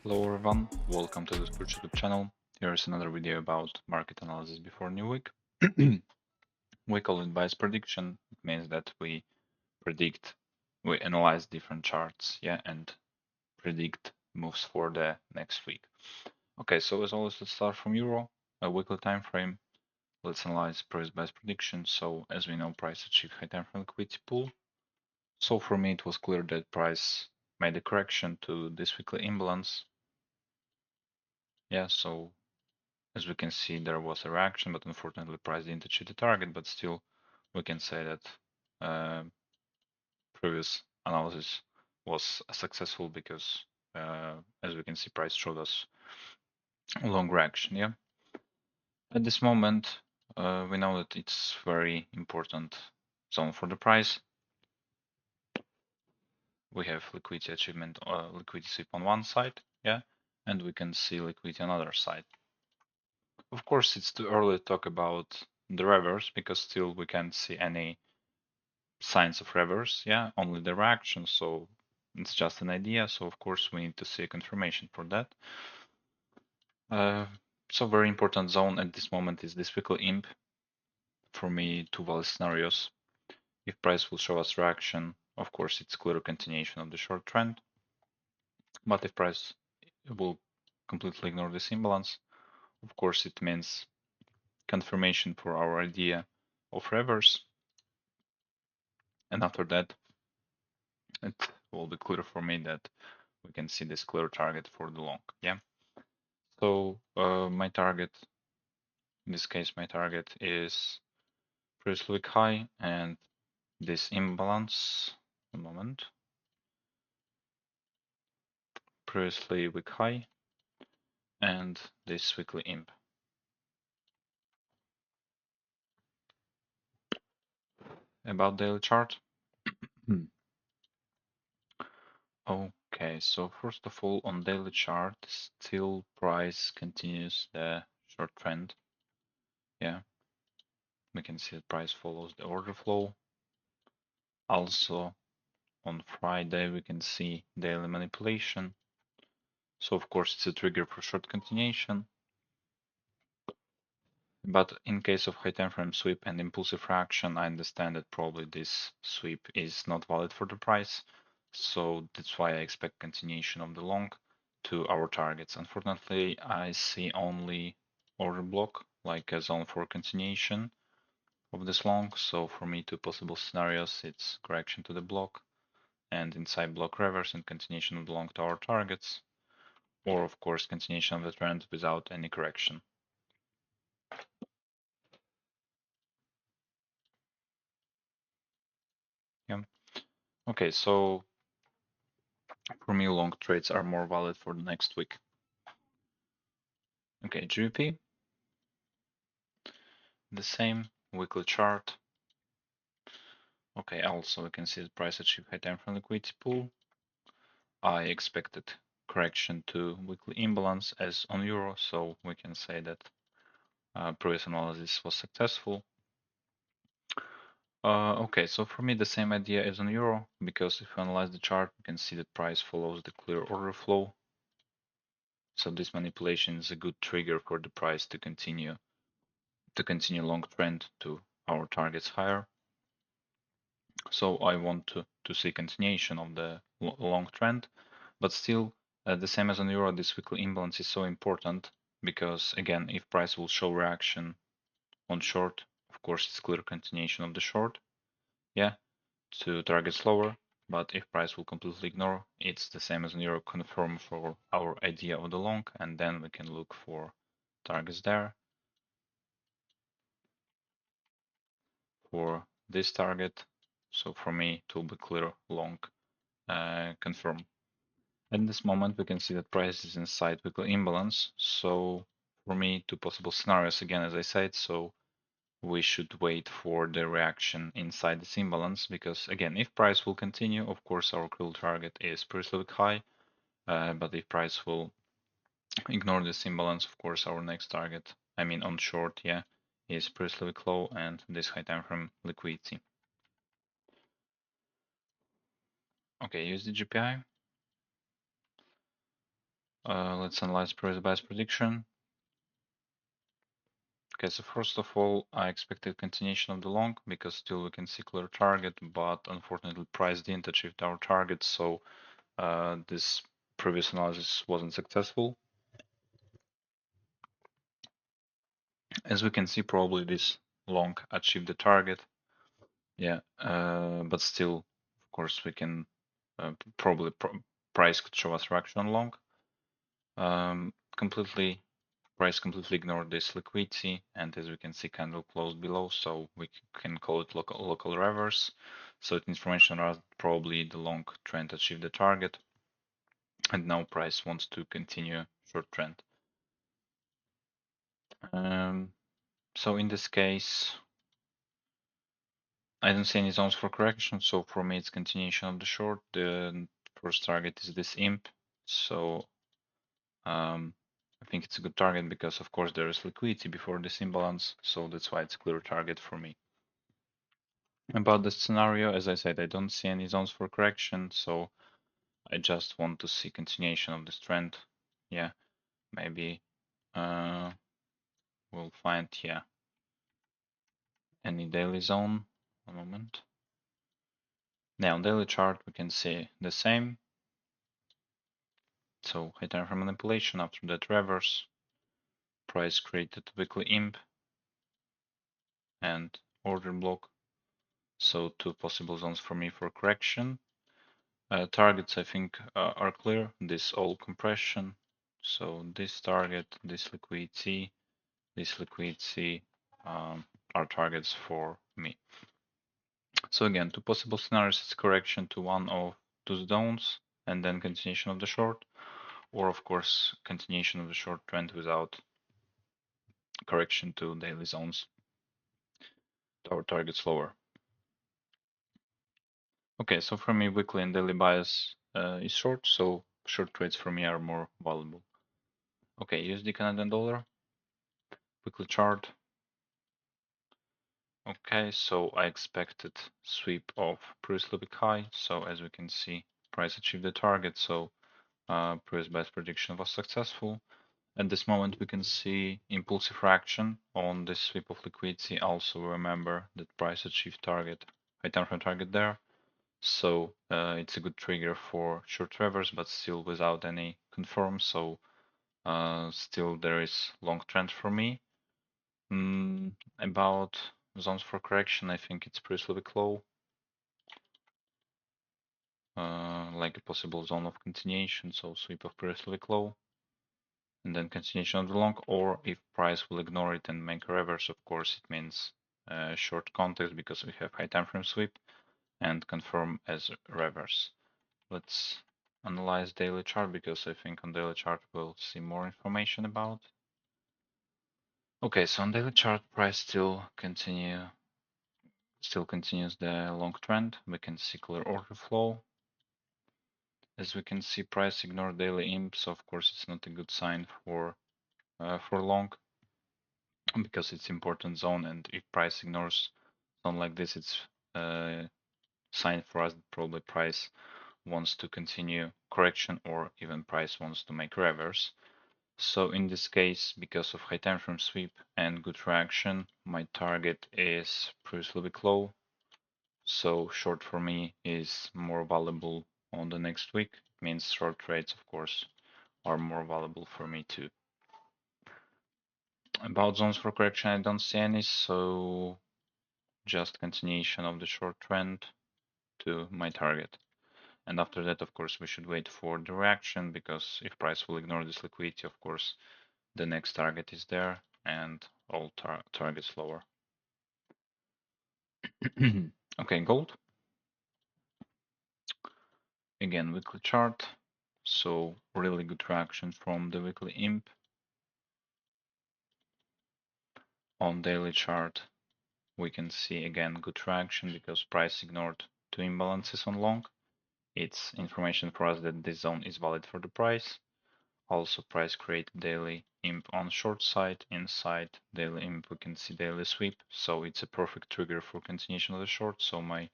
Hello everyone, welcome to this YouTube channel. Here is another video about market analysis before new week. We call it bias prediction. It means that we analyze different charts, and predict moves for the next week. Okay, so as always, let's start from Euro, a weekly time frame. Let's analyze price bias prediction. So as we know, price achieved high time frame liquidity pool. So for me, it was clear that price made a correction to this weekly imbalance. So as we can see, there was a reaction, but unfortunately price didn't achieve the target, but still we can say that previous analysis was successful because as we can see, price showed us a long reaction. At this moment, we know that it's very important zone for the price. We have liquidity achievement, liquidity sweep on one side, and we can see liquidity on other side. Of course, it's too early to talk about the reverse because still we can't see any signs of reverse, only the reaction. So it's just an idea. So of course we need to see a confirmation for that. So very important zone at this moment is this weekly imp. For me, two valid scenarios. If price will show us reaction, of course it's clear continuation of the short trend. But if price will completely ignore this imbalance, of course it means confirmation for our idea of reverse. And after that, it will be clear for me that we can see this clear target for the long. So my target, in this case, my target is previous week high and this imbalance. A moment. Previously week high and this weekly imp. About daily chart. Okay, so first of all, on daily chart, still price continues the short trend. We can see that price follows the order flow. Also, on Friday, we can see daily manipulation. So of course, it's a trigger for short continuation. But in case of high time frame sweep and impulsive reaction, I understand that probably this sweep is not valid for the price. So that's why I expect continuation of the long to our targets. Unfortunately, I see only order block like a zone for continuation of this long. So for me, two possible scenarios, it's correction to the block and inside block reverse and continuation of the long to our targets, or of course continuation of the trend without any correction. Okay, so for me, long trades are more valid for the next week. Okay, GBP, the same weekly chart. Okay, also we can see the price achieved high time frame liquidity pool. I expected correction to weekly imbalance as on euro, so we can say that previous analysis was successful. Okay, so for me the same idea as on euro, because if we analyze the chart, we can see that price follows the clear order flow. So this manipulation is a good trigger for the price to continue long trend to our targets higher. So I want to see continuation of the long trend, but still the same as on euro, this weekly imbalance is so important because again, if price will show reaction on short, of course it's clear continuation of the short, to targets lower. But if price will completely ignore, it's the same as on euro, confirm for our idea of the long, and then we can look for targets there. For this target, so for me it will be clear long confirm. At this moment we can see that price is inside weekly imbalance. So for me, two possible scenarios again, as I said. So we should wait for the reaction inside this imbalance, because again, if price will continue, of course our cruel target is pretty high, but if price will ignore this imbalance, of course our next target, I mean on short, is pretty low and this high time frame liquidity. Okay, USD GPI. Let's analyze previous bias prediction. Okay, so first of all, I expected continuation of the long because still we can see clear target, but unfortunately price didn't achieve our target, so this previous analysis wasn't successful. As we can see, probably this long achieved the target. Yeah, but still, of course, we can probably price could show us reaction on long. Completely price completely ignored this liquidity, and as we can see, candle closed below, so we can call it local reverse. So it information us probably the long trend achieved the target, and now price wants to continue short trend. So in this case, I don't see any zones for correction, so for me it's continuation of the short. The first target is this imp, so I think it's a good target because of course there is liquidity before this imbalance, so that's why it's a clear target for me. About the scenario, as I said, I don't see any zones for correction, so I just want to see continuation of this trend. Yeah, maybe we'll find, yeah, any daily zone. One moment. Now on daily chart we can see the same. So high time frame manipulation, after that reverse, price created weekly imp and order block. So two possible zones for me for correction. Targets I think are clear. This all compression. So this target, this liquidity are targets for me. So again, two possible scenarios is correction to one of those zones and then continuation of the short, or of course continuation of the short trend without correction to daily zones. Our targets lower. Okay, so for me, weekly and daily bias is short, so short trades for me are more valuable. Okay, USD Canadian dollar, weekly chart. Okay, so I expected sweep of previous week high. So as we can see, price achieved the target. So previous bias prediction was successful. At this moment, we can see impulsive reaction on this sweep of liquidity. Also remember that price achieved target, high time frame target there. So it's a good trigger for short reverse, but still without any confirm. So still there is long trend for me. About zones for correction, I think it's pretty low, like a possible zone of continuation. So sweep of pretty low, and then continuation of the long. Or if price will ignore it and make a reverse, of course it means short context because we have high time frame sweep and confirm as reverse. Let's analyze daily chart because I think on daily chart we'll see more information about. Okay, so on daily chart, price still continues the long trend. We can see clear order flow. As we can see, price ignore daily imp, so of course it's not a good sign for long because it's important zone, and if price ignores zone like this, it's a sign for us that probably price wants to continue correction or even price wants to make reverse. So in this case, because of high time frame sweep and good reaction, my target is previously low. So short for me is more valuable on the next week. It means short trades, of course, are more valuable for me too. About zones for correction, I don't see any, so just continuation of the short trend to my target. And after that, of course, we should wait for the reaction because if price will ignore this liquidity, of course, the next target is there and all targets lower. Okay, gold. Again, weekly chart. So really good traction from the weekly imp. On daily chart, we can see again good traction because price ignored two imbalances on long. It's information for us that this zone is valid for the price. Also, price created daily imp on short side. Inside daily imp, we can see daily sweep. So it's a perfect trigger for continuation of the short. So my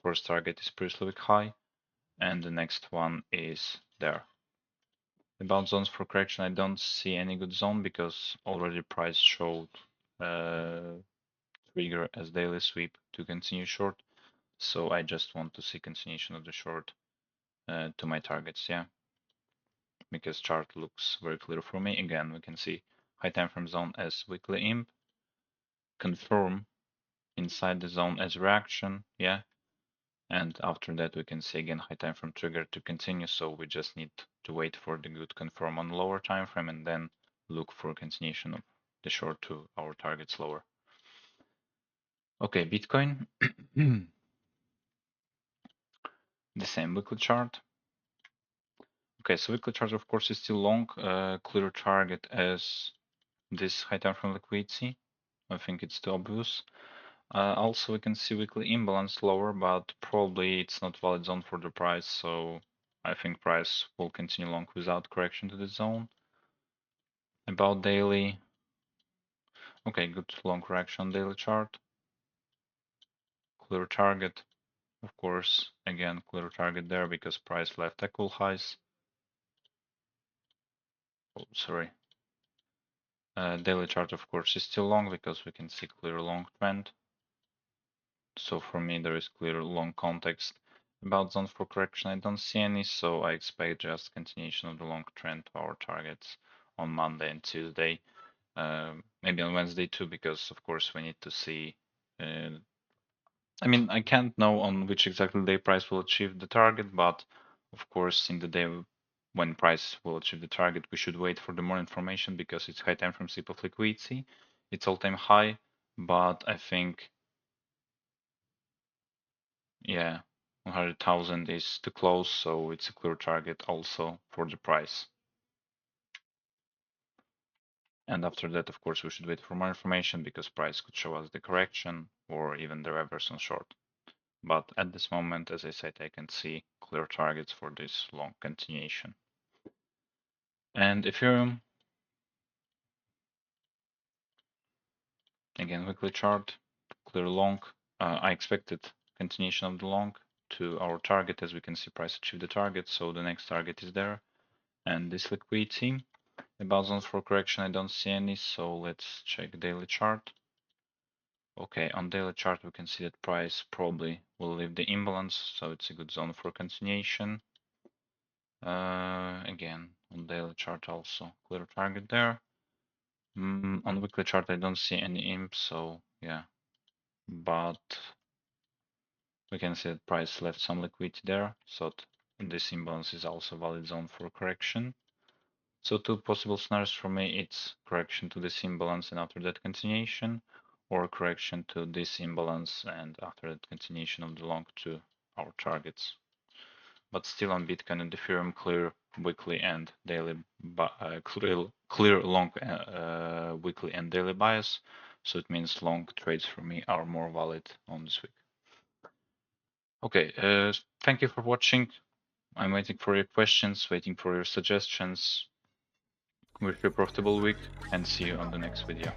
first target is previous week high, and the next one is there. About zones for correction, I don't see any good zone because already price showed trigger as daily sweep to continue short. So I just want to see continuation of the short to my targets, yeah. Because chart looks very clear for me. Again, we can see high time frame zone as weekly imp, confirm inside the zone as reaction, yeah. And after that, we can see again high time frame trigger to continue. So we just need to wait for the good confirm on lower time frame and then look for continuation of the short to our targets lower. Okay, Bitcoin. The same weekly chart. Okay, so weekly chart of course is still long, clear target as this high time frame liquidity. I think it's too obvious. Also, we can see weekly imbalance lower, but probably it's not valid zone for the price, so I think price will continue long without correction to the zone. About daily, okay, good long correction on daily chart. Clear target, of course, again, clear target there because price left equal highs. Oh, sorry. Daily chart, of course, is still long because we can see clear long trend. So for me, there is clear long context. About zones for correction, I don't see any, so I expect just continuation of the long trend to our targets on Monday and Tuesday. Maybe on Wednesday too, because of course we need to see. I mean, I can't know on which exactly day price will achieve the target, but of course, in the day when price will achieve the target, we should wait for the more information because it's high time frame sweep of liquidity. It's all-time high, but I think, yeah, 100,000 is too close, so it's a clear target also for the price. And after that, of course, we should wait for more information because price could show us the correction or even the reverse on short. But at this moment, as I said, I can see clear targets for this long continuation. And Ethereum, again, weekly chart, clear long. I expected continuation of the long to our target. As we can see, price achieved the target, so the next target is there. And this liquidity, about zones for correction, I don't see any, so let's check daily chart. Okay, on daily chart, we can see that price probably will leave the imbalance, so it's a good zone for continuation. Again, on daily chart also, clear target there. On weekly chart, I don't see any imp, so yeah, but we can see that price left some liquidity there, so this imbalance is also valid zone for correction. So two possible scenarios for me, it's correction to this imbalance and after that continuation, or correction to this imbalance and after that continuation of the long to our targets. But still on Bitcoin and Ethereum, clear weekly and daily, clear long weekly and daily bias. So it means long trades for me are more valid on this week. Okay, thank you for watching. I'm waiting for your questions, waiting for your suggestions. Wish you a profitable week and see you on the next video.